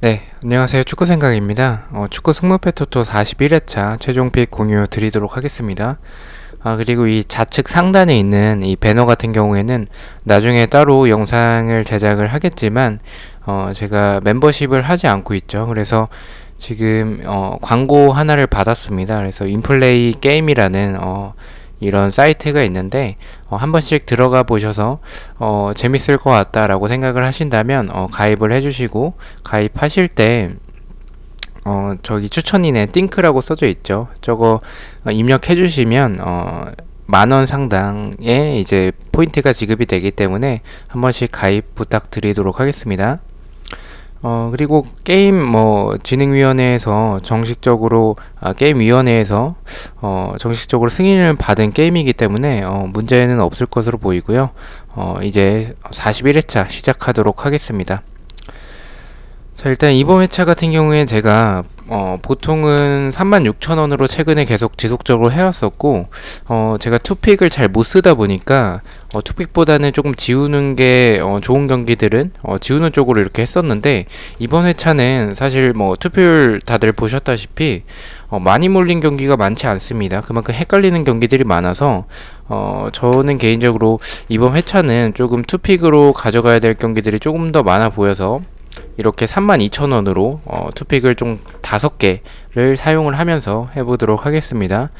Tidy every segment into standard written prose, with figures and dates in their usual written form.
네, 안녕하세요. 축구생각입니다. 축구 승무패 토토 41회차 최종 픽 공유 드리도록 하겠습니다. 그리고 이 좌측 상단에 있는 이 배너 같은 경우에는 나중에 따로 영상을 제작을 하겠지만, 제가 멤버십을 하지 않고 있죠. 그래서 지금, 광고 하나를 받았습니다. 그래서 인플레이 게임이라는, 이런 사이트가 있는데 한 번씩 들어가 보셔서 재밌을 것 같다라고 생각을 하신다면 가입을 해주시고, 가입하실 때 저기 추천인에 띵크라고 써져 있죠. 저거 입력해 주시면 10,000원 상당의 이제 포인트가 지급이 되기 때문에 한 번씩 가입 부탁드리도록 하겠습니다. 그리고 게임 진흥위원회에서 정식적으로 게임위원회에서 정식적으로 승인을 받은 게임이기 때문에 문제는 없을 것으로 보이고요. 이제 41회차 시작하도록 하겠습니다. 자, 일단 이번 회차 같은 경우에 제가 보통은 36,000원으로 최근에 계속 지속적으로 해왔었고, 제가 투픽을 잘 못 쓰다 보니까 투픽보다는 조금 지우는 게 좋은 경기들은 지우는 쪽으로 이렇게 했었는데, 이번 회차는 사실 투표율 다들 보셨다시피 많이 몰린 경기가 많지 않습니다. 그만큼 헷갈리는 경기들이 많아서 저는 개인적으로 이번 회차는 조금 투픽으로 가져가야 될 경기들이 조금 더 많아 보여서 이렇게 32,000원으로 투픽을 좀 5개를 사용을 하면서 해보도록 하겠습니다.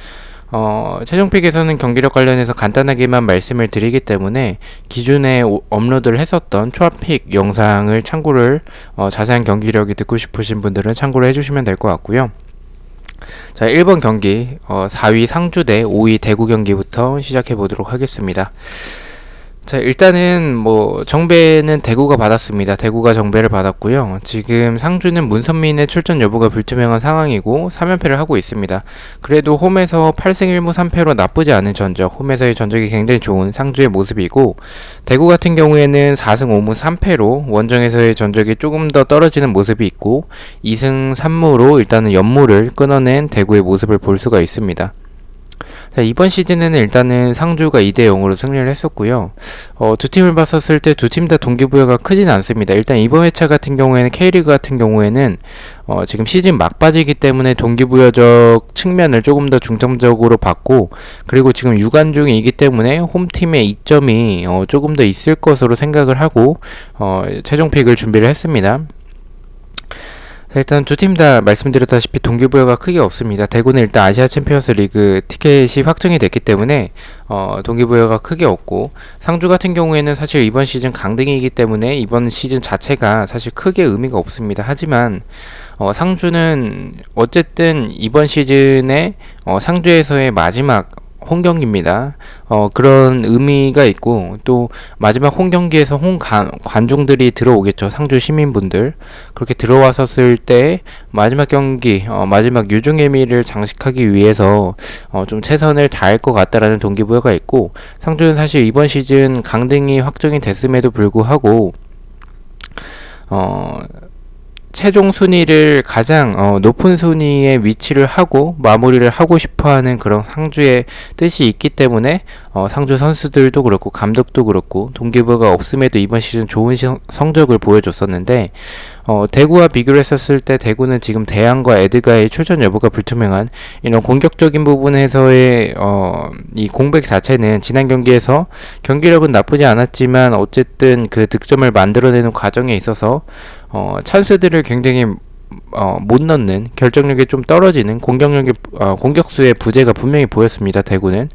최종픽에서는 경기력 관련해서 간단하게만 말씀을 드리기 때문에 기존에 업로드를 했었던 초합픽 영상을 참고를 자세한 경기력이 듣고 싶으신 분들은 참고를 해주시면 될 것 같고요. 자, 1번 경기 4위 상주 대 5위 대구 경기부터 시작해 보도록 하겠습니다. 자, 일단은 정배는 대구가 받았습니다. 대구가 정배를 받았고요. 지금 상주는 문선민의 출전 여부가 불투명한 상황이고 3연패를 하고 있습니다. 그래도 홈에서 8승 1무 3패로 나쁘지 않은 전적, 홈에서의 전적이 굉장히 좋은 상주의 모습이고, 대구 같은 경우에는 4승 5무 3패로 원정에서의 전적이 조금 더 떨어지는 모습이 있고 2승 3무로 일단은 연무를 끊어낸 대구의 모습을 볼 수가 있습니다. 자, 이번 시즌에는 일단은 상주가 2대0으로 승리를 했었고요. 두 팀을 봤었을 때 두 팀 다 동기부여가 크진 않습니다. 일단 이번 회차 같은 경우에는 K리그 같은 경우에는 지금 시즌 막바지이기 때문에 동기부여적 측면을 조금 더 중점적으로 봤고, 그리고 지금 유관 중이기 때문에 홈팀의 이점이 조금 더 있을 것으로 생각을 하고 최종 픽을 준비를 했습니다. 일단 두 팀 다 말씀드렸다시피 동기부여가 크게 없습니다. 대구는 일단 아시아 챔피언스 리그 티켓이 확정이 됐기 때문에 동기부여가 크게 없고, 상주 같은 경우에는 사실 이번 시즌 강등이기 때문에 이번 시즌 자체가 사실 크게 의미가 없습니다. 하지만 상주는 어쨌든 이번 시즌에 상주에서의 마지막 홈경기입니다. 그런 의미가 있고, 또 마지막 홈경기에서 관중들이 들어오겠죠. 상주 시민분들. 그렇게 들어왔었을 때 마지막 경기, 마지막 유종의미를 장식하기 위해서 좀 최선을 다할 것 같다라는 동기부여가 있고, 상주는 사실 이번 시즌 강등이 확정이 됐음에도 불구하고 최종 순위를 가장 높은 순위에 위치를 하고 마무리를 하고 싶어하는 그런 상주의 뜻이 있기 때문에 상주 선수들도 그렇고 감독도 그렇고 동기부여가 없음에도 이번 시즌 좋은 성적을 보여줬었는데, 대구와 비교를 했었을 때 대구는 지금 대안과 에드가의 출전 여부가 불투명한 이런 공격적인 부분에서의 이 공백 자체는 지난 경기에서 경기력은 나쁘지 않았지만 어쨌든 그 득점을 만들어내는 과정에 있어서 찬스들을 굉장히 못 넣는, 결정력이 좀 떨어지는 공격수의 부재가 분명히 보였습니다. 대구는.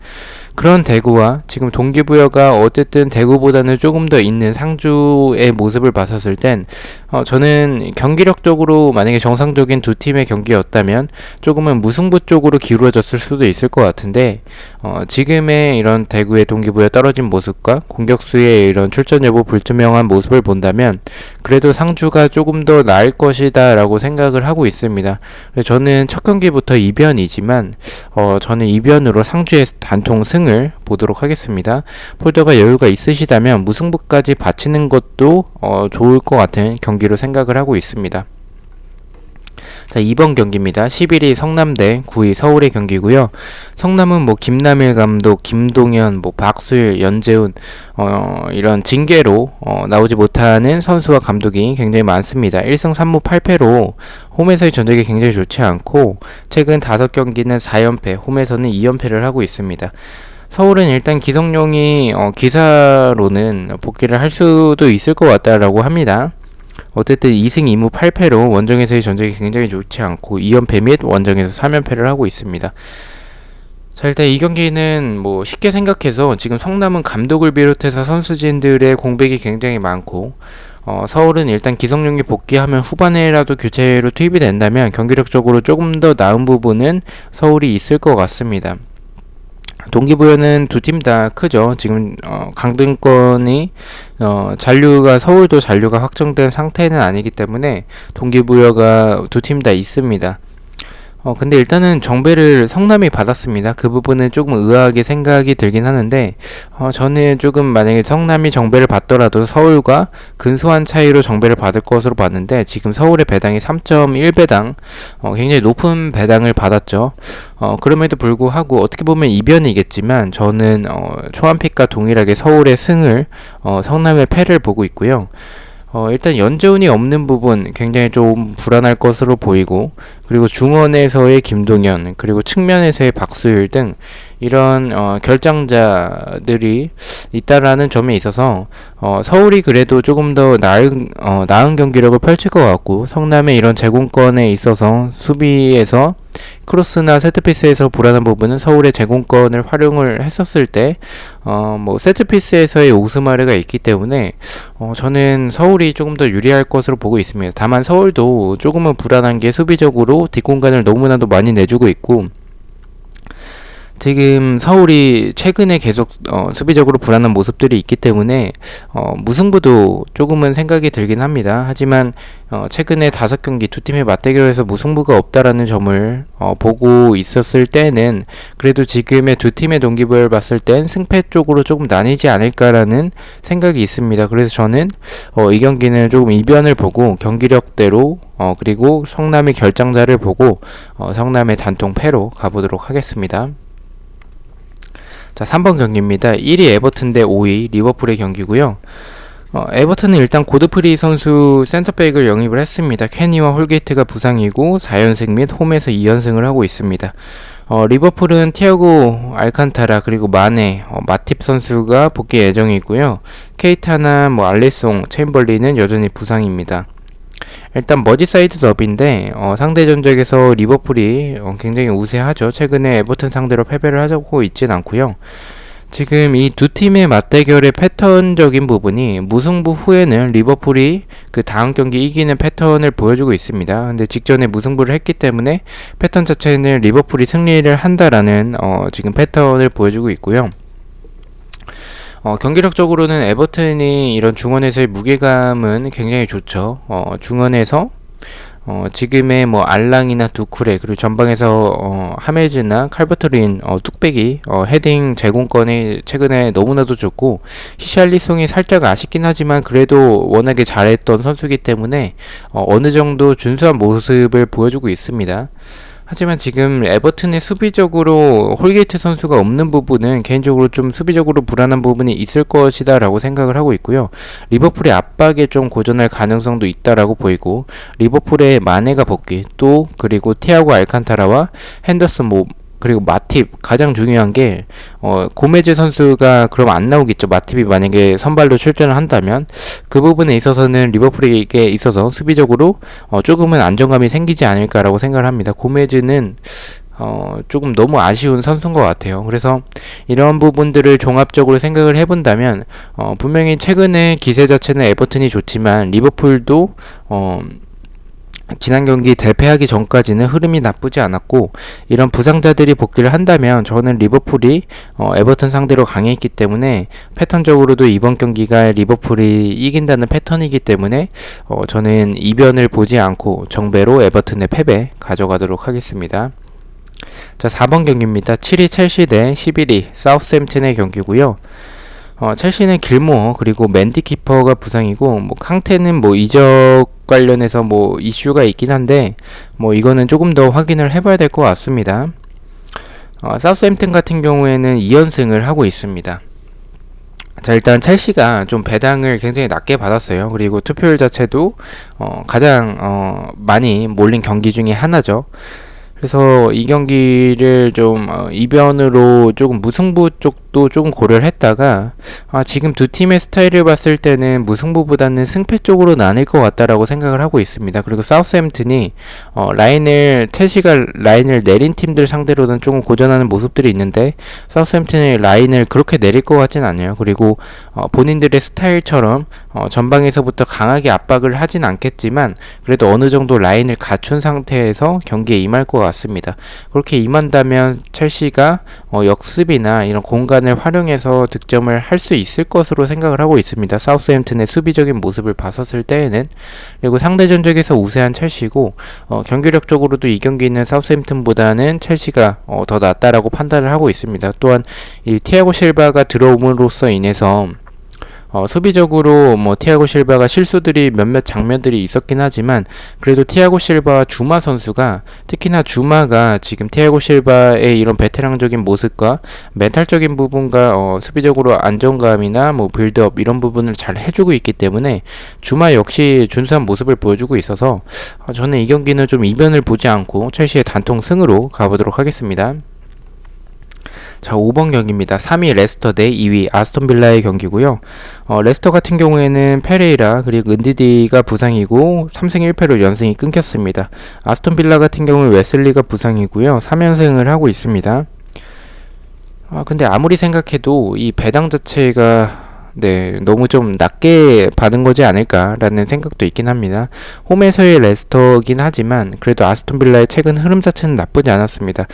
그런 대구와 지금 동기부여가 어쨌든 대구보다는 조금 더 있는 상주의 모습을 봤었을 땐 저는 경기력적으로 만약에 정상적인 두 팀의 경기였다면 조금은 무승부 쪽으로 기울어졌을 수도 있을 것 같은데, 지금의 이런 대구의 동기부여 떨어진 모습과 공격수의 이런 출전 여부 불투명한 모습을 본다면 그래도 상주가 조금 더 나을 것이다 라고 생각을 하고 있습니다. 저는 첫 경기부터 이변이지만 저는 이변으로 상주의 단통 승을 보도록 하겠습니다. 폴더가 여유가 있으시다면 무승부까지 바치는 것도 좋을 것 같은 경기로 생각을 하고 있습니다. 자, 2번 경기입니다. 11위 성남 대 9위 서울의 경기고요. 성남은 뭐 김남일 감독, 김동현, 뭐 박수일, 연재훈 이런 징계로 나오지 못하는 선수와 감독이 굉장히 많습니다. 1승 3무 8패로 홈에서의 전적이 굉장히 좋지 않고 최근 5경기는 4연패, 홈에서는 2연패를 하고 있습니다. 서울은 일단 기성용이 기사로는 복귀를 할 수도 있을 것 같다라고 합니다. 어쨌든 2승 2무 8패로 원정에서의 전적이 굉장히 좋지 않고 2연패 및 원정에서 3연패를 하고 있습니다. 자, 일단 이 경기는 뭐 쉽게 생각해서 지금 성남은 감독을 비롯해서 선수진들의 공백이 굉장히 많고 서울은 일단 기성용이 복귀하면 후반에라도 교체로 투입이 된다면 경기력적으로 조금 더 나은 부분은 서울이 있을 것 같습니다. 동기부여는 두 팀 다 크죠. 지금 강등권이 잔류가 서울도 잔류가 확정된 상태는 아니기 때문에 동기부여가 두 팀 다 있습니다. 근데 일단은 정배를 성남이 받았습니다. 그 부분은 조금 의아하게 생각이 들긴 하는데, 저는 조금 만약에 성남이 정배를 받더라도 서울과 근소한 차이로 정배를 받을 것으로 봤는데, 지금 서울의 배당이 3.1배당, 굉장히 높은 배당을 받았죠. 그럼에도 불구하고 어떻게 보면 이변이겠지만, 저는 초안픽과 동일하게 서울의 승을, 성남의 패를 보고 있고요. 일단 연재훈이 없는 부분 굉장히 좀 불안할 것으로 보이고, 그리고 중원에서의 김동현, 그리고 측면에서의 박수일 등 이런 결장자들이 있다라는 점에 있어서 서울이 그래도 조금 더 나은 경기력을 펼칠 것 같고, 성남의 이런 제공권에 있어서 수비에서 크로스나 세트피스에서 불안한 부분은 서울의 제공권을 활용을 했었을 때 뭐 세트피스에서의 오스마르가 있기 때문에 저는 서울이 조금 더 유리할 것으로 보고 있습니다. 다만 서울도 조금은 불안한 게 수비적으로 뒷공간을 너무나도 많이 내주고 있고, 지금 서울이 최근에 계속 수비적으로 불안한 모습들이 있기 때문에 무승부도 조금은 생각이 들긴 합니다. 하지만 최근에 5경기 두 팀의 맞대결에서 무승부가 없다라는 점을 보고 있었을 때는 그래도 지금의 두 팀의 동기부여를 봤을 땐 승패 쪽으로 조금 나뉘지 않을까라는 생각이 있습니다. 그래서 저는 이 경기는 조금 이변을 보고 경기력대로 그리고 성남의 결장자를 보고 성남의 단통 패로 가보도록 하겠습니다. 자, 3번 경기입니다. 1위 에버튼 대 5위 리버풀의 경기고요. 에버튼은 일단 고드프리 선수 센터백을 영입을 했습니다. 케니와 홀게이트가 부상이고 4연승 및 홈에서 2연승을 하고 있습니다. 리버풀은 티아고 알칸타라 그리고 마네, 마팁 선수가 복귀 예정이고요. 케이타나 알리송, 챔벌린은 여전히 부상입니다. 일단 머지사이드 더비인데 상대 전적에서 리버풀이 굉장히 우세하죠. 최근에 에버튼 상대로 패배를 하고 있진 않고요. 지금 이 두 팀의 맞대결의 패턴적인 부분이 무승부 후에는 리버풀이 그 다음 경기 이기는 패턴을 보여주고 있습니다. 근데 직전에 무승부를 했기 때문에 패턴 자체는 리버풀이 승리를 한다라는 지금 패턴을 보여주고 있고요. 경기력적으로는 에버튼이 이런 중원에서의 무게감은 굉장히 좋죠. 중원에서 지금의 알랑이나 두쿠레 그리고 전방에서 하메즈나 칼버트린 뚝배기 헤딩 제공권이 최근에 너무나도 좋고, 히샬리송이 살짝 아쉽긴 하지만 그래도 워낙에 잘했던 선수이기 때문에 어느 정도 준수한 모습을 보여주고 있습니다. 하지만 지금 에버튼의 수비적으로 홀게이트 선수가 없는 부분은 개인적으로 좀 수비적으로 불안한 부분이 있을 것이다 라고 생각을 하고 있고요. 리버풀의 압박에 좀 고전할 가능성도 있다라고 보이고, 리버풀의 마네가 복귀, 또 그리고 티아고 알칸타라와 핸더슨 그리고 마팁, 가장 중요한 게 고메즈 선수가 그럼 안 나오겠죠. 마팁이 만약에 선발로 출전을 한다면 그 부분에 있어서는 리버풀에게 있어서 수비적으로 조금은 안정감이 생기지 않을까라고 생각을 합니다. 고메즈는 조금 너무 아쉬운 선수인 것 같아요. 그래서 이런 부분들을 종합적으로 생각을 해본다면 분명히 최근에 기세 자체는 에버튼이 좋지만 리버풀도 지난 경기 대패하기 전까지는 흐름이 나쁘지 않았고, 이런 부상자들이 복귀를 한다면 저는 리버풀이 에버튼 상대로 강했기 때문에 패턴적으로도 이번 경기가 리버풀이 이긴다는 패턴이기 때문에 저는 이변을 보지 않고 정배로 에버튼의 패배 가져가도록 하겠습니다. 자, 4번 경기입니다. 7위 첼시 대 11위 사우스햄튼의 경기고요. 첼시는 길모어 그리고 맨디 키퍼가 부상이고 뭐 캉테는 뭐 이적 관련해서 뭐 이슈가 있긴 한데 뭐 이거는 조금 더 확인을 해봐야 될 것 같습니다. 사우스햄튼 같은 경우에는 2연승을 하고 있습니다. 자, 일단 첼시가 좀 배당을 굉장히 낮게 받았어요. 그리고 투표율 자체도 가장 많이 몰린 경기 중에 하나죠. 그래서 이 경기를 좀 이변으로 조금 무승부 쪽도 조금 고려를 했다가 지금 두 팀의 스타일을 봤을 때는 무승부보다는 승패 쪽으로 나뉠 것 같다라고 생각을 하고 있습니다. 그리고 사우스햄튼이 첼시가 라인을 내린 팀들 상대로는 조금 고전하는 모습들이 있는데 사우스햄튼이 라인을 그렇게 내릴 것 같진 않아요. 그리고 본인들의 스타일처럼 전방에서부터 강하게 압박을 하진 않겠지만 그래도 어느 정도 라인을 갖춘 상태에서 경기에 임할 것 같습니다. 그렇게 임한다면 첼시가 역습이나 이런 공간을 활용해서 득점을 할 수 있을 것으로 생각을 하고 있습니다. 사우스햄튼의 수비적인 모습을 봤었을 때에는. 그리고 상대 전적에서 우세한 첼시고 경기력적으로도 이 경기는 사우스햄튼보다는 첼시가 더 낫다라고 판단을 하고 있습니다. 또한 이 티아고 실바가 들어옴으로써 인해서 수비적으로 뭐 티아고 실바가 실수들이 몇몇 장면들이 있었긴 하지만 그래도 티아고 실바와 주마 선수가 특히나 주마가 지금 티아고 실바의 이런 베테랑적인 모습과 멘탈적인 부분과 수비적으로 안정감이나 뭐 빌드업 이런 부분을 잘 해주고 있기 때문에 주마 역시 준수한 모습을 보여주고 있어서 저는 이 경기는 좀 이변을 보지 않고 첼시의 단통 승으로 가보도록 하겠습니다. 자, 5번 경기입니다. 3위 레스터 대 2위 아스톤 빌라의 경기고요. 레스터 같은 경우에는 페레이라 그리고 은디디가 부상이고 3승 1패로 연승이 끊겼습니다. 아스톤 빌라 같은 경우는 웨슬리가 부상이고요. 3연승을 하고 있습니다. 근데 아무리 생각해도 이 배당 자체가 너무 좀 낮게 받은 거지 않을까라는 생각도 있긴 합니다. 홈에서의 레스터긴 하지만 그래도 아스톤 빌라의 최근 흐름 자체는 나쁘지 않았습니다.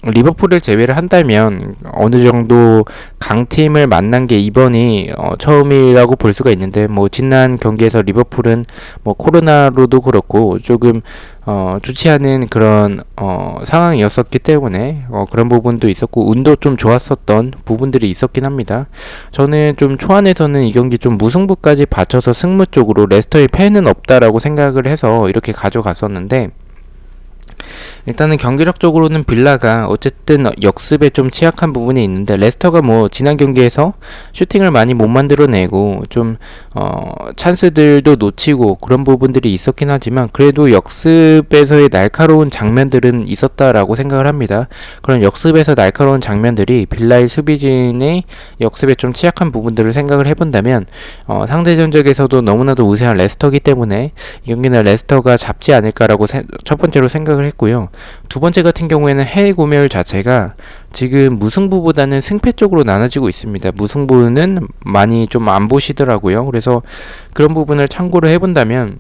리버풀을 제외를 한다면 어느 정도 강팀을 만난 게 이번이 처음이라고 볼 수가 있는데 뭐 지난 경기에서 리버풀은 뭐 코로나로도 그렇고 조금 좋지 않은 그런 상황이었었기 때문에 그런 부분도 있었고 운도 좀 좋았었던 부분들이 있었긴 합니다. 저는 좀 초안에서는 이 경기 좀 무승부까지 받쳐서 승무 쪽으로 레스터의 패는 없다라고 생각을 해서 이렇게 가져갔었는데 일단은 경기력적으로는 빌라가 어쨌든 역습에 좀 취약한 부분이 있는데 레스터가 뭐 지난 경기에서 슈팅을 많이 못 만들어내고 좀 찬스들도 놓치고 그런 부분들이 있었긴 하지만 그래도 역습에서의 날카로운 장면들은 있었다라고 생각을 합니다. 그런 역습에서 날카로운 장면들이 빌라의 수비진의 역습에 좀 취약한 부분들을 생각을 해본다면 상대 전적에서도 너무나도 우세한 레스터기 때문에 이 경기는 레스터가 잡지 않을까라고 첫 번째로 생각을 했고요. 두 번째 같은 경우에는 해외 구매율 자체가 지금 무승부보다는 승패 쪽으로 나눠지고 있습니다. 무승부는 많이 좀 안 보시더라고요. 그래서 그런 부분을 참고를 해본다면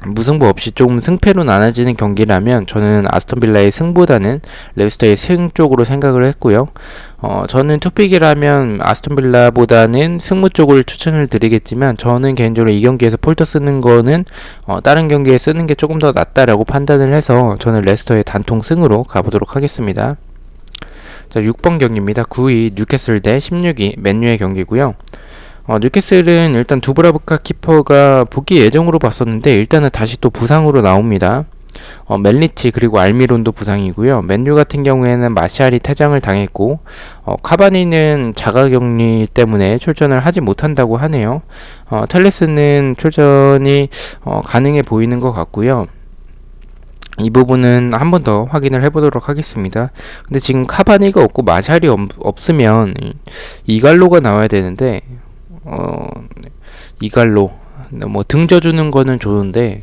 무승부 없이 좀 승패로 나눠지는 경기라면 저는 아스톤 빌라의 승보다는 레스터의 승 쪽으로 생각을 했고요. 저는 투픽이라면 아스톤 빌라보다는 승부 쪽을 추천을 드리겠지만 저는 개인적으로 이 경기에서 폴더 쓰는 거는 다른 경기에 쓰는 게 조금 더 낫다라고 판단을 해서 저는 레스터의 단통 승으로 가보도록 하겠습니다. 자, 6번 경기입니다. 9위 뉴캐슬 대 16위 맨유의 경기고요. 뉴캐슬은 일단 두브라브카 키퍼가 복귀 예정으로 봤었는데 일단은 다시 또 부상으로 나옵니다. 멜리치 그리고 알미론도 부상이고요. 맨유 같은 경우에는 마시알이 퇴장을 당했고 카바니는 자가격리 때문에 출전을 하지 못한다고 하네요. 텔레스는 출전이 가능해 보이는 것 같고요. 이 부분은 한 번 더 확인을 해보도록 하겠습니다. 근데 지금 카바니가 없고 마샬이 없으면 이갈로가 나와야 되는데 이갈로 뭐 등져주는 거는 좋은데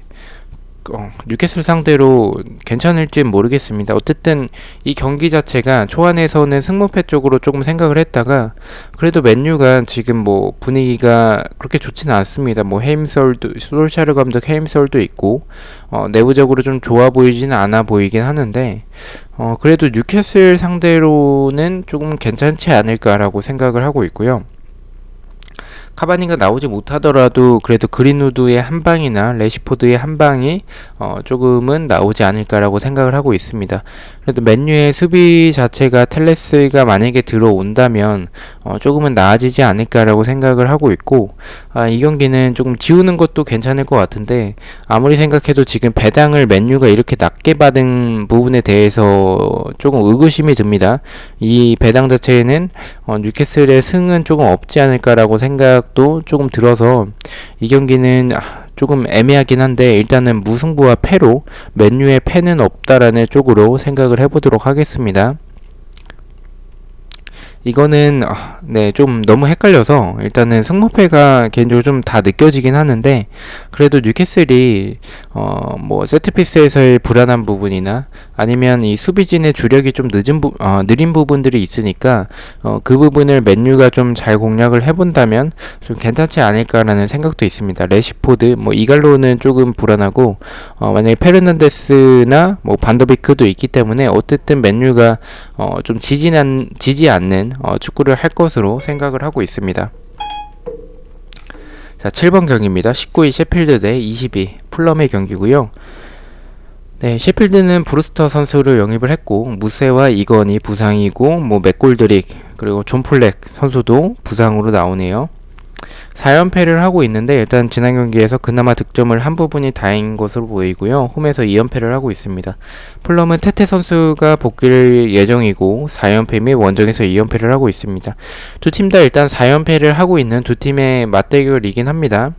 뉴캐슬 상대로 괜찮을지 모르겠습니다. 어쨌든 이 경기 자체가 초안에서는 승무패 쪽으로 조금 생각을 했다가 그래도 맨유가 지금 뭐 분위기가 그렇게 좋지는 않습니다. 뭐 솔샤르 감독 헤임설도 있고 내부적으로 좀 좋아 보이지는 않아 보이긴 하는데 그래도 뉴캐슬 상대로는 조금 괜찮지 않을까라고 생각을 하고 있고요. 카바니가 나오지 못하더라도 그래도 그린우드의 한 방이나 레시포드의 한 방이 조금은 나오지 않을까라고 생각을 하고 있습니다. 그래도 맨유의 수비 자체가 텔레스가 만약에 들어온다면 조금은 나아지지 않을까라고 생각을 하고 있고, 이 경기는 조금 지우는 것도 괜찮을 것 같은데, 아무리 생각해도 지금 배당을 맨유가 이렇게 낮게 받은 부분에 대해서 조금 의구심이 듭니다. 이 배당 자체에는 뉴캐슬의 승은 조금 없지 않을까라고 생각도 조금 들어서 이 경기는 조금 애매하긴 한데 일단은 무승부와 패로 맨유의 패는 없다라는 쪽으로 생각을 해보도록 하겠습니다. 이거는 네, 좀 너무 헷갈려서 일단은 승무패가 개인적으로 좀 다 느껴지긴 하는데, 그래도 뉴캐슬이 뭐 세트피스에서의 불안한 부분이나 아니면 이 수비진의 주력이 좀 느린 부분들이 있으니까 그 부분을 맨유가 좀 잘 공략을 해본다면 좀 괜찮지 않을까라는 생각도 있습니다. 레시포드, 뭐 이갈로는 조금 불안하고 만약에 페르난데스나 뭐 반더비크도 있기 때문에 어쨌든 맨유가 좀 지지 않는 축구를 할 것으로 생각을 하고 있습니다. 자, 7번 경기입니다. 19위 셰필드 대 22 풀럼의 경기고요. 네, 셰필드는 브루스터 선수를 영입을 했고 무세와 이건이 부상이고 뭐 맥골드릭 그리고 존 폴렉 선수도 부상으로 나오네요. 4연패를 하고 있는데 일단 지난 경기에서 그나마 득점을 한 부분이 다행인 것으로 보이고요. 홈에서 2연패를 하고 있습니다. 풀럼은 테테 선수가 복귀를 예정이고 4연패 및 원정에서 2연패를 하고 있습니다. 두 팀 다 일단 4연패를 하고 있는 두 팀의 맞대결이긴 합니다.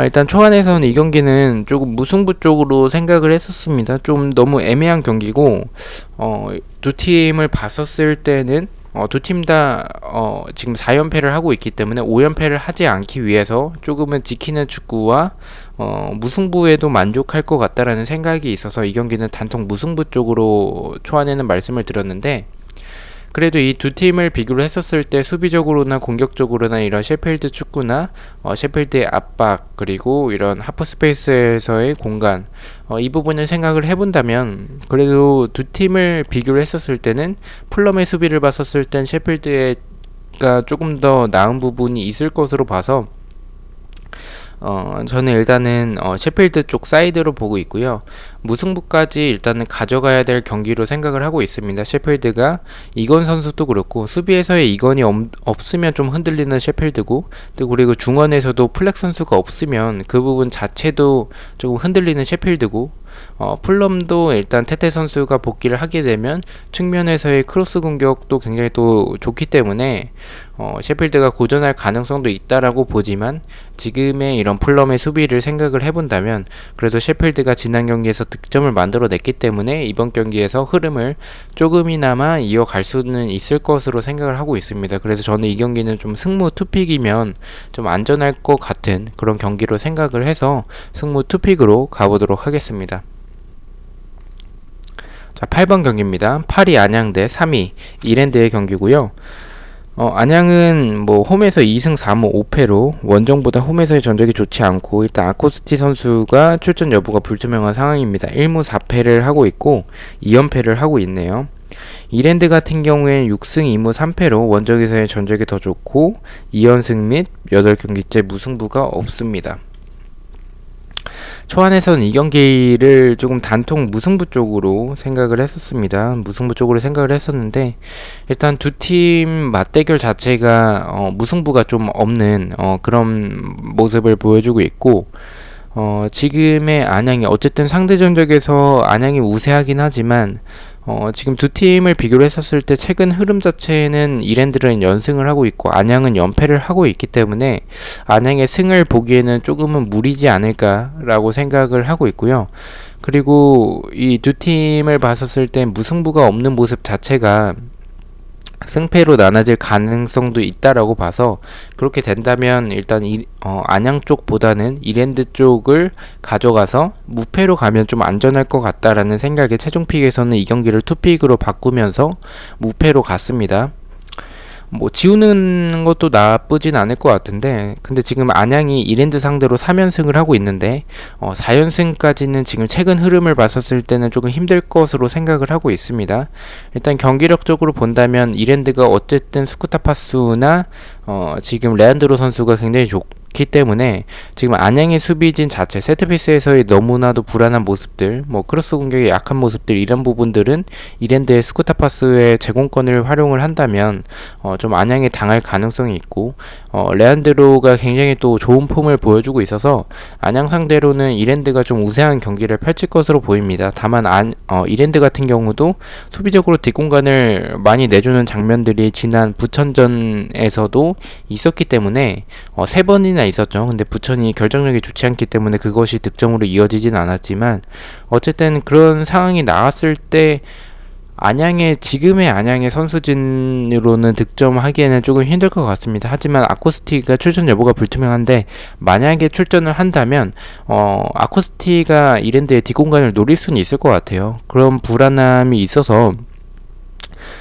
일단 초반에서는 이 경기는 조금 무승부 쪽으로 생각을 했었습니다. 좀 너무 애매한 경기고 두 팀을 봤었을 때는 두 팀 다 지금 4연패를 하고 있기 때문에 5연패를 하지 않기 위해서 조금은 지키는 축구와 무승부에도 만족할 것 같다라는 생각이 있어서 이 경기는 단통 무승부 쪽으로 초안에는 말씀을 드렸는데, 그래도 이 두 팀을 비교를 했었을 때 수비적으로나 공격적으로나 이런 셰필드 축구나 셰필드의 압박 그리고 이런 하프 스페이스에서의 공간 이 부분을 생각을 해본다면 그래도 두 팀을 비교를 했었을 때는 풀럼의 수비를 봤었을 땐 셰필드가 조금 더 나은 부분이 있을 것으로 봐서 저는 일단은 셰필드 쪽 사이드로 보고 있고요. 무승부까지 일단은 가져가야 될 경기로 생각을 하고 있습니다. 셰필드가 이건 선수도 그렇고 수비에서의 이건이 없으면 좀 흔들리는 셰필드고, 또 그리고 중원에서도 플렉 선수가 없으면 그 부분 자체도 조금 흔들리는 셰필드고, 풀럼도 일단 테테 선수가 복귀를 하게 되면 측면에서의 크로스 공격도 굉장히 또 좋기 때문에 셰필드가 고전할 가능성도 있다라고 보지만 지금의 이런 풀럼의 수비를 생각을 해본다면 그래도 셰필드가 지난 경기에서 득점을 만들어냈기 때문에 이번 경기에서 흐름을 조금이나마 이어갈 수는 있을 것으로 생각을 하고 있습니다. 그래서 저는 이 경기는 좀 승무 투픽이면 좀 안전할 것 같은 그런 경기로 생각을 해서 승무 투픽으로 가보도록 하겠습니다. 자, 8번 경기입니다. 8위 안양 대 3위 이랜드의 경기고요. 안양은 뭐 홈에서 2승 3무 5패로 원정보다 홈에서의 전적이 좋지 않고 일단 아코스티 선수가 출전 여부가 불투명한 상황입니다. 1무 4패를 하고 있고 2연패를 하고 있네요. 이랜드 같은 경우에는 6승 2무 3패로 원정에서의 전적이 더 좋고 2연승 및 8경기째 무승부가 없습니다. 초안에서는 이 경기를 조금 단통 무승부 쪽으로 생각을 했었습니다. 무승부 쪽으로 생각을 했었는데 일단 두 팀 맞대결 자체가 무승부가 좀 없는 그런 모습을 보여주고 있고, 지금의 안양이 어쨌든 상대 전적에서 안양이 우세하긴 하지만 지금 두 팀을 비교를 했었을 때 최근 흐름 자체는 이랜드는 연승을 하고 있고 안양은 연패를 하고 있기 때문에 안양의 승을 보기에는 조금은 무리지 않을까라고 생각을 하고 있고요. 그리고 이 두 팀을 봤었을 때 무승부가 없는 모습 자체가 승패로 나눠질 가능성도 있다라고 봐서 그렇게 된다면 일단 안양 쪽보다는 이랜드 쪽을 가져가서 무패로 가면 좀 안전할 것 같다라는 생각에 최종픽에서는 이 경기를 투픽으로 바꾸면서 무패로 갔습니다. 뭐 지우는 것도 나쁘진 않을 것 같은데, 근데 지금 안양이 이랜드 상대로 3연승을 하고 있는데 4연승까지는 지금 최근 흐름을 봤었을 때는 조금 힘들 것으로 생각을 하고 있습니다. 일단 경기력적으로 본다면 이랜드가 어쨌든 스쿠타파수나 지금 레안드로 선수가 굉장히 좋기 좋기 때문에 지금 안양의 수비진 자체 세트피스에서의 너무나도 불안한 모습들, 뭐 크로스 공격의 약한 모습들, 이런 부분들은 이랜드의 스쿠타파스의 제공권을 활용을 한다면 좀 안양에 당할 가능성이 있고, 레안드로가 굉장히 또 좋은 폼을 보여주고 있어서 안양 상대로는 이랜드가 좀 우세한 경기를 펼칠 것으로 보입니다. 다만 이랜드 같은 경우도 수비적으로 뒷공간을 많이 내주는 장면들이 지난 부천전에서도 있었기 때문에 3번이나 있었죠. 근데 부천이 결정력이 좋지 않기 때문에 그것이 득점으로 이어지진 않았지만, 어쨌든 그런 상황이 나왔을 때 지금의 안양의 선수진으로는 득점하기에는 조금 힘들 것 같습니다. 하지만 아코스티가 출전 여부가 불투명한데, 만약에 출전을 한다면 아코스티가 이랜드의 뒷공간을 노릴 수는 있을 것 같아요. 그런 불안함이 있어서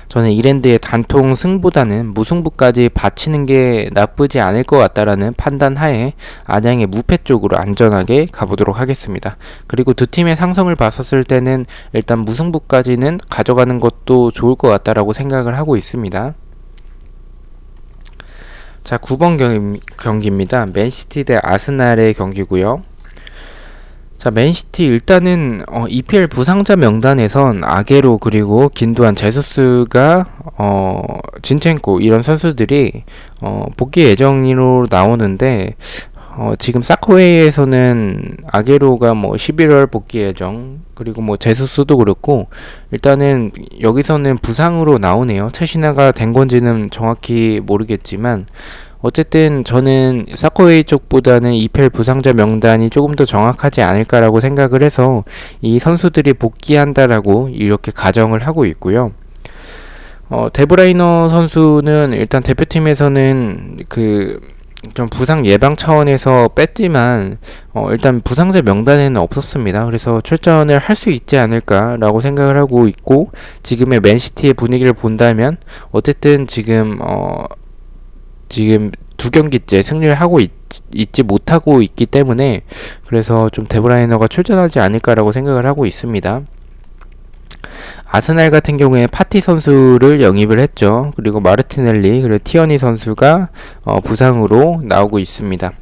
저는 이랜드의 단통 승보다는 무승부까지 바치는 게 나쁘지 않을 것 같다라는 판단 하에 안양의 무패 쪽으로 안전하게 가보도록 하겠습니다. 그리고 두 팀의 상성을 봤었을 때는 일단 무승부까지는 가져가는 것도 좋을 것 같다라고 생각을 하고 있습니다. 자, 9번 경기입니다. 맨시티 대 아스날의 경기고요. 자, 맨시티 일단은 EPL 부상자 명단에선 아게로 그리고 긴도안, 제수스가 진첸코 이런 선수들이 복귀 예정으로 나오는데, 지금 사커웨이에서는 아게로가 11월 복귀 예정, 그리고 제수스도 그렇고 일단은 여기서는 부상으로 나오네요. 최신화가 된 건지는 정확히 모르겠지만 어쨌든 저는 사커웨이 쪽보다는 EPL 부상자 명단이 조금 더 정확하지 않을까라고 생각을 해서 이 선수들이 복귀한다라고 이렇게 가정을 하고 있고요. 데브라이너 선수는 일단 대표팀에서는 좀 부상 예방 차원에서 뺐지만 일단 부상자 명단에는 없었습니다. 그래서 출전을 할 수 있지 않을까라고 생각을 하고 있고, 지금의 맨시티의 분위기를 본다면 어쨌든 지금 2경기째 승리를 하고 있지 못하고 있기 때문에, 그래서 좀 데브라이너가 출전하지 않을까라고 생각을 하고 있습니다. 아스날 같은 경우에 파티 선수를 영입을 했죠. 그리고 마르티넬리 그리고 티어니 선수가 부상으로 나오고 있습니다.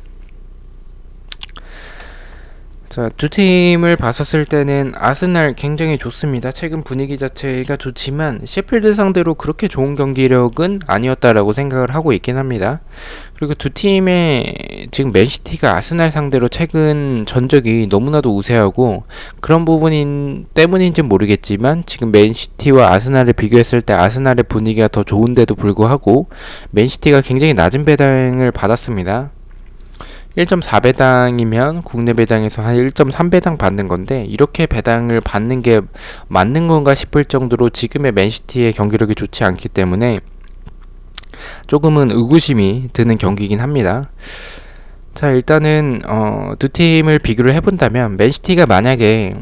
자, 두 팀을 봤었을 때는 아스날 굉장히 좋습니다. 최근 분위기 자체가 좋지만 셰필드 상대로 그렇게 좋은 경기력은 아니었다라고 생각을 하고 있긴 합니다. 그리고 두 팀의 지금 맨시티가 아스날 상대로 최근 전적이 너무나도 우세하고, 그런 부분 때문인지 모르겠지만 지금 맨시티와 아스날을 비교했을 때 아스날의 분위기가 더 좋은데도 불구하고 맨시티가 굉장히 낮은 배당을 받았습니다. 1.4배당이면 국내 배당에서 한 1.3배당 받는 건데, 이렇게 배당을 받는 게 맞는 건가 싶을 정도로 지금의 맨시티의 경기력이 좋지 않기 때문에 조금은 의구심이 드는 경기이긴 합니다. 자, 일단은 두 팀을 비교를 해본다면 맨시티가 만약에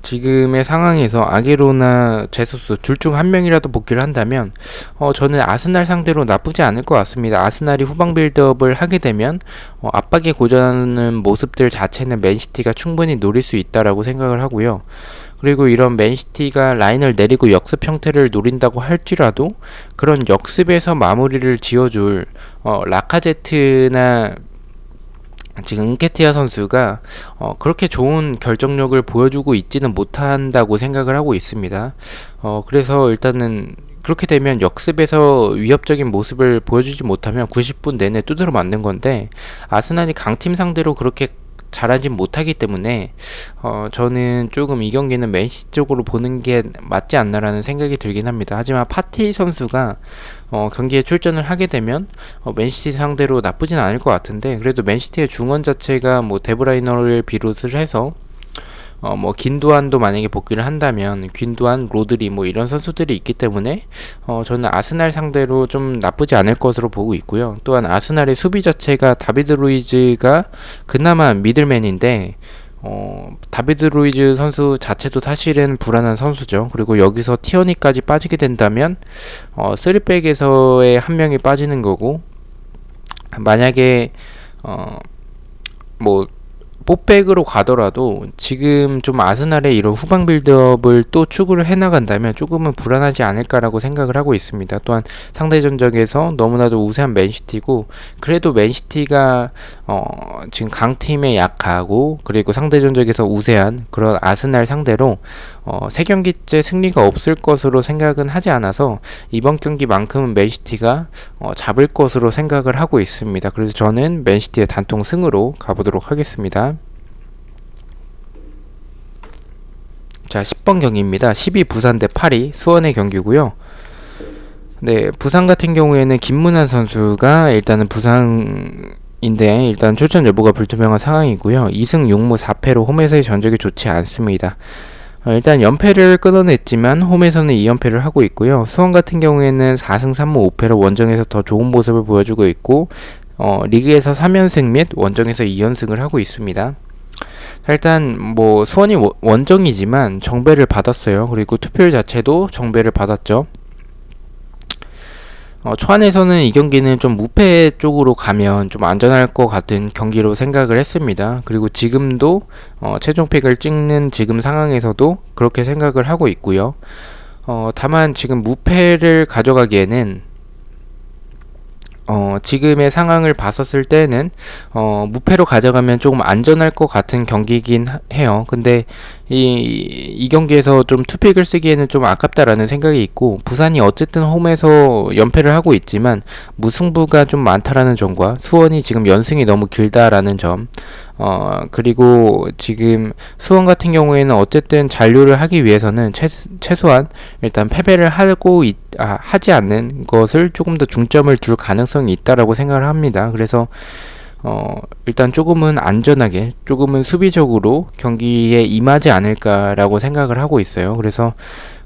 지금의 상황에서 아게로나 제수스 둘 중 한 명이라도 복귀를 한다면 저는 아스날 상대로 나쁘지 않을 것 같습니다. 아스날이 후방 빌드업을 하게 되면 압박에 고전하는 모습들 자체는 맨시티가 충분히 노릴 수 있다라고 생각을 하고요. 그리고 이런 맨시티가 라인을 내리고 역습 형태를 노린다고 할지라도 그런 역습에서 마무리를 지어줄 라카제트나 지금 은케티아 선수가 그렇게 좋은 결정력을 보여주고 있지는 못한다고 생각을 하고 있습니다. 그래서 일단은 그렇게 되면 역습에서 위협적인 모습을 보여주지 못하면 90분 내내 두드러 맞는 건데, 아스날이 강팀 상대로 그렇게 잘하진 못하기 때문에 저는 조금 이 경기는 맨시티 쪽으로 보는 게 맞지 않나라는 생각이 들긴 합니다. 하지만 파티 선수가 경기에 출전을 하게 되면 맨시티 상대로 나쁘진 않을 것 같은데, 그래도 맨시티의 중원 자체가 데브라이너를 비롯을 해서 긴도안도 만약에 복귀를 한다면 긴도안, 로드리 이런 선수들이 있기 때문에 저는 아스날 상대로 좀 나쁘지 않을 것으로 보고 있고요. 또한 아스날의 수비 자체가 다비드 루이즈가 그나마 미들맨인데 다비드 루이즈 선수 자체도 사실은 불안한 선수죠. 그리고 여기서 티어니까지 빠지게 된다면 3백에서의 한 명이 빠지는 거고, 만약에 뽀백으로 가더라도 지금 좀 아스날의 이런 후방 빌드업을 또 추구를 해나간다면 조금은 불안하지 않을까라고 생각을 하고 있습니다. 또한 상대 전적에서 너무나도 우세한 맨시티고, 그래도 맨시티가 지금 강팀에 약하고 그리고 상대 전적에서 우세한 그런 아스날 상대로 3경기째 승리가 없을 것으로 생각은 하지 않아서 이번 경기만큼은 맨시티가 잡을 것으로 생각을 하고 있습니다. 그래서 저는 맨시티의 단통 승으로 가보도록 하겠습니다. 자, 10번 경기입니다. 12 부산 대 8위 수원의 경기고요. 네, 부산 같은 경우에는 김문환 선수가 일단은 부상인데 일단 출전 여부가 불투명한 상황이고요. 2승 6무 4패로 홈에서의 전적이 좋지 않습니다. 일단 연패를 끊어냈지만 홈에서는 2연패를 하고 있고요. 수원 같은 경우에는 4승 3무 5패로 원정에서 더 좋은 모습을 보여주고 있고, 리그에서 3연승 및 원정에서 2연승을 하고 있습니다. 자, 일단 뭐 수원이 원정이지만 정배를 받았어요. 그리고 투표율 자체도 정배를 받았죠. 초안에서는 이 경기는 좀 무패 쪽으로 가면 좀 안전할 것 같은 경기로 생각을 했습니다. 그리고 지금도 최종픽을 찍는 지금 상황에서도 그렇게 생각을 하고 있고요. 다만 지금 무패를 가져가기에는 지금의 상황을 봤었을 때는 무패로 가져가면 조금 안전할 것 같은 경기이긴 해요. 근데 이 경기에서 좀 투픽을 쓰기에는 좀 아깝다라는 생각이 있고, 부산이 어쨌든 홈에서 연패를 하고 있지만 무승부가 좀 많다라는 점과 수원이 지금 연승이 너무 길다라는 점, 그리고 지금 수원 같은 경우에는 어쨌든 잔류를 하기 위해서는 최소한 일단 패배를 하지 않는 것을 조금 더 중점을 둘 가능성이 있다라고 생각을 합니다. 그래서 일단 조금은 안전하게, 조금은 수비적으로 경기에 임하지 않을까라고 생각을 하고 있어요. 그래서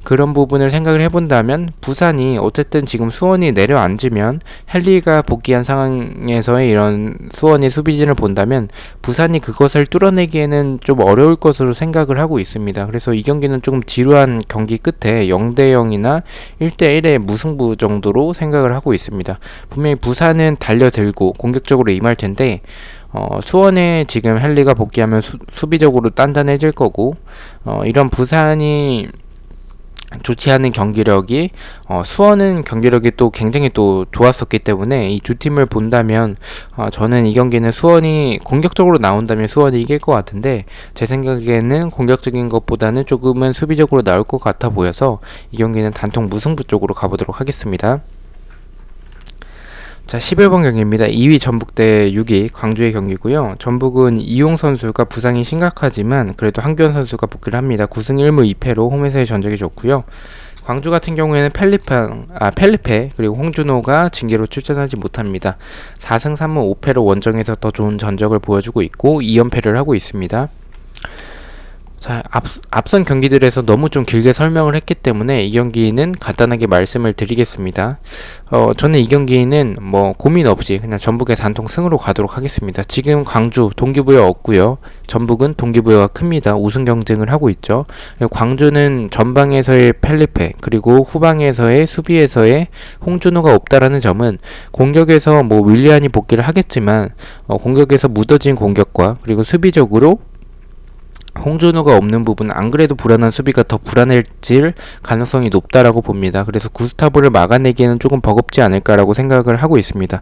그런 부분을 생각을 해본다면 부산이 어쨌든 지금 수원이 내려앉으면 헨리가 복귀한 상황에서의 이런 수원의 수비진을 본다면 부산이 그것을 뚫어내기에는 좀 어려울 것으로 생각을 하고 있습니다. 그래서 이 경기는 조금 지루한 경기 끝에 0대0이나 1대1의 무승부 정도로 생각을 하고 있습니다. 분명히 부산은 달려들고 공격적으로 임할 텐데 수원에 지금 헨리가 복귀하면 수비적으로 단단해질 거고, 이런 부산이 좋지 않은 경기력이 수원은 경기력이 또 굉장히 또 좋았었기 때문에 이 두 팀을 본다면 저는 이 경기는 수원이 공격적으로 나온다면 수원이 이길 것 같은데, 제 생각에는 공격적인 것보다는 조금은 수비적으로 나올 것 같아 보여서 이 경기는 단통 무승부 쪽으로 가보도록 하겠습니다. 자, 11번 경기입니다. 2위 전북 대 6위 광주의 경기고요. 전북은 이용 선수가 부상이 심각하지만 그래도 한규현 선수가 복귀를 합니다. 9승 1무 2패로 홈에서의 전적이 좋고요. 광주 같은 경우에는 펠리페 그리고 홍준호가 징계로 출전하지 못합니다. 4승 3무 5패로 원정에서 더 좋은 전적을 보여주고 있고 2연패를 하고 있습니다. 자, 앞선 경기들에서 너무 좀 길게 설명을 했기 때문에 이 경기는 간단하게 말씀을 드리겠습니다. 저는 이 경기는 뭐 고민 없이 그냥 전북의 단통 승으로 가도록 하겠습니다. 지금 광주 동기부여 없고요. 전북은 동기부여가 큽니다. 우승 경쟁을 하고 있죠. 광주는 전방에서의 펠리페 그리고 후방에서의 수비에서의 홍준호가 없다라는 점은 공격에서 뭐 윌리안이 복귀를 하겠지만 공격에서 무뎌진 공격과 그리고 수비적으로 홍준호가 없는 부분은 안 그래도 불안한 수비가 더 불안해질 가능성이 높다라고 봅니다. 그래서 구스타브를 막아내기에는 조금 버겁지 않을까라고 생각을 하고 있습니다.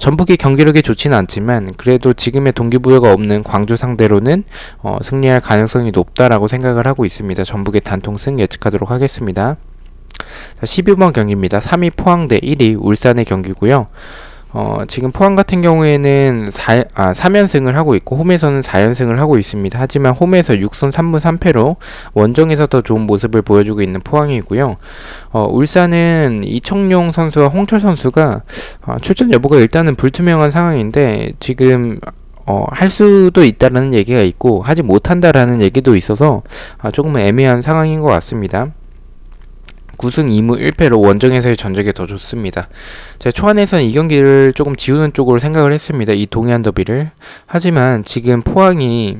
전북이 경기력이 좋지는 않지만 그래도 지금의 동기부여가 없는 광주 상대로는 승리할 가능성이 높다라고 생각을 하고 있습니다. 전북의 단통승 예측하도록 하겠습니다. 자, 12번 경기입니다. 3위 포항 대 1위 울산의 경기고요. 지금 포항 같은 경우에는 3연승을 하고 있고 홈에서는 4연승을 하고 있습니다. 하지만 홈에서 6승 3무 3패로 원정에서 더 좋은 모습을 보여주고 있는 포항이고요. 울산은 이청용 선수와 홍철 선수가 출전 여부가 일단은 불투명한 상황인데 지금 할 수도 있다라는 얘기가 있고 하지 못한다라는 얘기도 있어서 조금 애매한 상황인 것 같습니다. 9승 2무 1패로 원정에서의 전적이 더 좋습니다. 제가 초안에서는 이 경기를 조금 지우는 쪽으로 생각을 했습니다. 이 동해안 더비를. 하지만 지금 포항이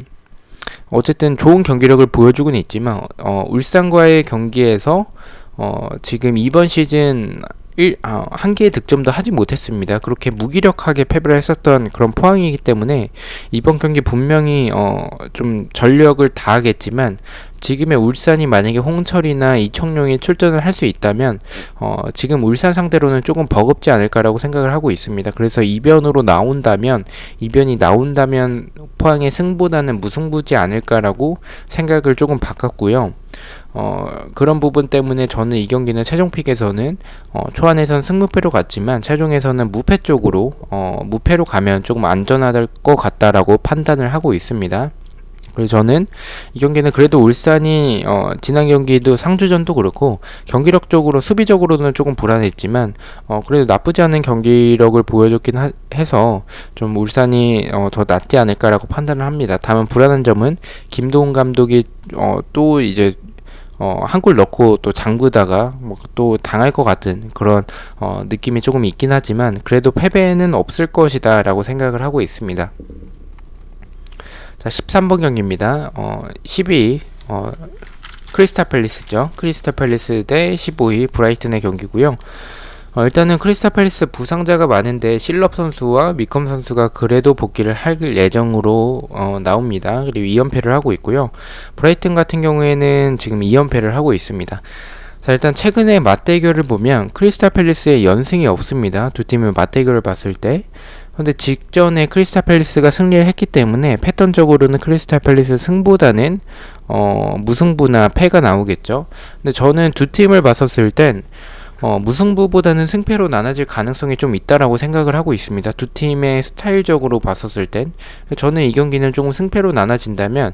어쨌든 좋은 경기력을 보여주고는 있지만 울산과의 경기에서 지금 이번 시즌 한 개의 득점도 하지 못했습니다. 그렇게 무기력하게 패배를 했었던 그런 포항이기 때문에 이번 경기 분명히 좀 전력을 다하겠지만, 지금의 울산이 만약에 홍철이나 이청용이 출전을 할 수 있다면 지금 울산 상대로는 조금 버겁지 않을까라고 생각을 하고 있습니다. 그래서 이변이 나온다면 포항의 승보다는 무승부지 않을까라고 생각을 조금 바꿨고요. 그런 부분 때문에 저는 이 경기는 최종픽에서는 초안에선 승무패로 갔지만 최종에서는 무패 쪽으로 무패로 가면 조금 안전할 것 같다라고 판단을 하고 있습니다. 그래서 저는 이 경기는 그래도 울산이 지난 경기도 상주전도 그렇고 경기력적으로 수비적으로는 조금 불안했지만 그래도 나쁘지 않은 경기력을 보여줬긴 해서 좀 울산이 더 낫지 않을까라고 판단을 합니다. 다만 불안한 점은 김도훈 감독이 또 이제 한 골 넣고 또 잠그다가 또 당할 것 같은 그런 느낌이 조금 있긴 하지만 그래도 패배는 없을 것이다 라고 생각을 하고 있습니다. 자, 13번 경기입니다. 12위 크리스탈 팰리스죠. 크리스탈 팰리스 대 15위 브라이튼의 경기고요. 일단은 크리스탈 팰리스 부상자가 많은데 실럽 선수와 미컴 선수가 그래도 복귀를 할 예정으로 나옵니다. 그리고 2연패를 하고 있고요. 브라이튼 같은 경우에는 지금 2연패를 하고 있습니다. 자, 일단 최근에 맞대결을 보면 크리스탈 팰리스의 연승이 없습니다. 두 팀의 맞대결을 봤을 때. 근데 직전에 크리스탈 팰리스가 승리를 했기 때문에 패턴적으로는 크리스탈 팰리스 승보다는 무승부나 패가 나오겠죠. 근데 저는 두 팀을 봤었을 땐 무승부보다는 승패로 나눠질 가능성이 좀 있다라고 생각을 하고 있습니다. 두 팀의 스타일적으로 봤었을 땐 저는 이 경기는 조금 승패로 나눠진다면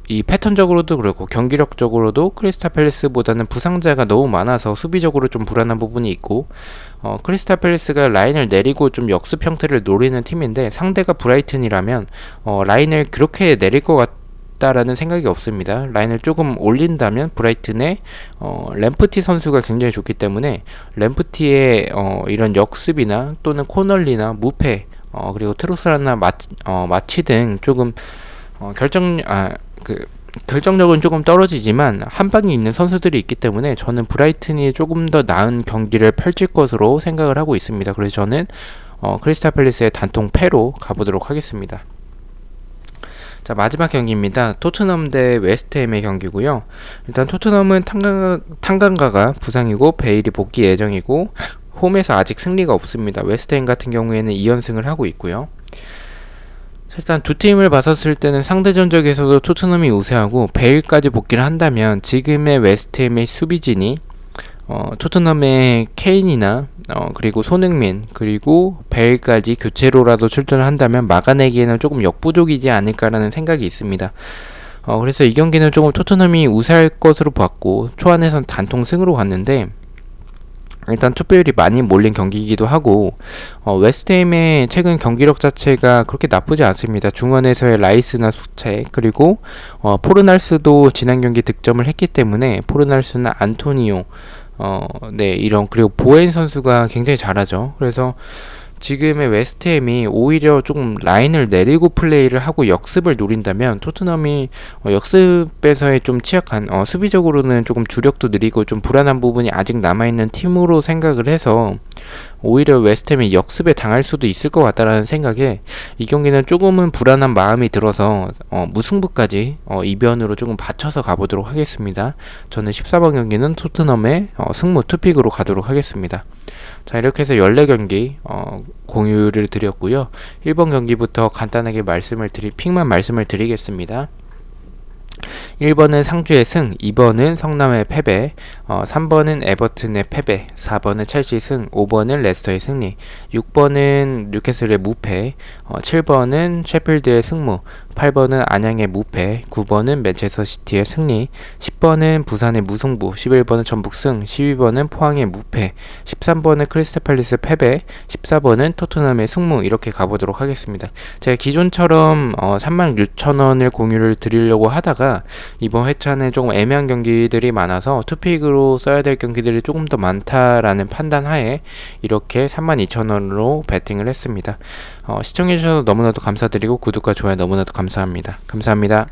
이 패턴적으로도 그렇고 경기력적으로도 크리스탈 팰리스보다는 부상자가 너무 많아서 수비적으로 좀 불안한 부분이 있고 크리스탈 팰리스가 라인을 내리고 좀 역습 형태를 노리는 팀인데 상대가 브라이튼이라면 라인을 그렇게 내릴 것 같다라는 생각이 없습니다. 라인을 조금 올린다면 브라이튼의 램프티 선수가 굉장히 좋기 때문에 램프티의 이런 역습이나 또는 코널리나 무패 그리고 트로스라나 마치 등 조금 결정력은 조금 떨어지지만 한 방이 있는 선수들이 있기 때문에 저는 브라이튼이 조금 더 나은 경기를 펼칠 것으로 생각을 하고 있습니다. 그래서 저는 크리스탈 팰리스의 단통 패로 가보도록 하겠습니다. 자, 마지막 경기입니다. 토트넘 대 웨스트햄의 경기고요. 일단 토트넘은 탕강가가 부상이고 베일이 복귀 예정이고 홈에서 아직 승리가 없습니다. 웨스트햄 같은 경우에는 2연승을 하고 있고요. 일단 두 팀을 봤었을 때는 상대 전적에서도 토트넘이 우세하고 베일까지 복귀를 한다면 지금의 웨스트햄의 수비진이 토트넘의 케인이나 그리고 손흥민 그리고 베일까지 교체로라도 출전을 한다면 막아내기에는 조금 역부족이지 않을까라는 생각이 있습니다. 그래서 이 경기는 조금 토트넘이 우세할 것으로 봤고 초안에선 단통 승으로 갔는데 일단 투표율이 많이 몰린 경기이기도 하고 웨스트햄의 최근 경기력 자체가 그렇게 나쁘지 않습니다. 중원에서의 라이스나 수체 그리고 포르날스도 지난 경기 득점을 했기 때문에 포르날스나 안토니오 이런 그리고 보엔 선수가 굉장히 잘하죠. 그래서 지금의 웨스트햄이 오히려 조금 라인을 내리고 플레이를 하고 역습을 노린다면 토트넘이 역습에서의 좀 취약한 수비적으로는 조금 주력도 느리고 좀 불안한 부분이 아직 남아있는 팀으로 생각을 해서 오히려 웨스트햄이 역습에 당할 수도 있을 것 같다라는 생각에 이 경기는 조금은 불안한 마음이 들어서 무승부까지 이변으로 조금 받쳐서 가보도록 하겠습니다. 저는 14번 경기는 토트넘의 승무 투픽으로 가도록 하겠습니다. 자, 이렇게 해서 14경기 공유를 드렸고요. 1번 경기부터 간단하게 픽만 말씀을 드리겠습니다. 1번은 상주의 승, 2번은 성남의 패배, 3번은 에버튼의 패배, 4번은 첼시 승, 5번은 레스터의 승리, 6번은 뉴캐슬의 무패, 7번은 셰필드의 승무, 8번은 안양의 무패, 9번은 맨체스터 시티의 승리, 10번은 부산의 무승부, 11번은 전북 승, 12번은 포항의 무패, 13번은 크리스탈 팰리스 패배, 14번은 토트넘의 승무 이렇게 가보도록 하겠습니다. 제가 기존처럼 36,000원을 공유를 드리려고 하다가 이번 회차는 조금 애매한 경기들이 많아서 투픽으로 써야 될 경기들이 조금 더 많다라는 판단 하에 이렇게 32,000원으로 베팅을 했습니다. 시청해주셔서 너무나도 감사드리고 구독과 좋아요 너무나도 감사합니다. 감사합니다.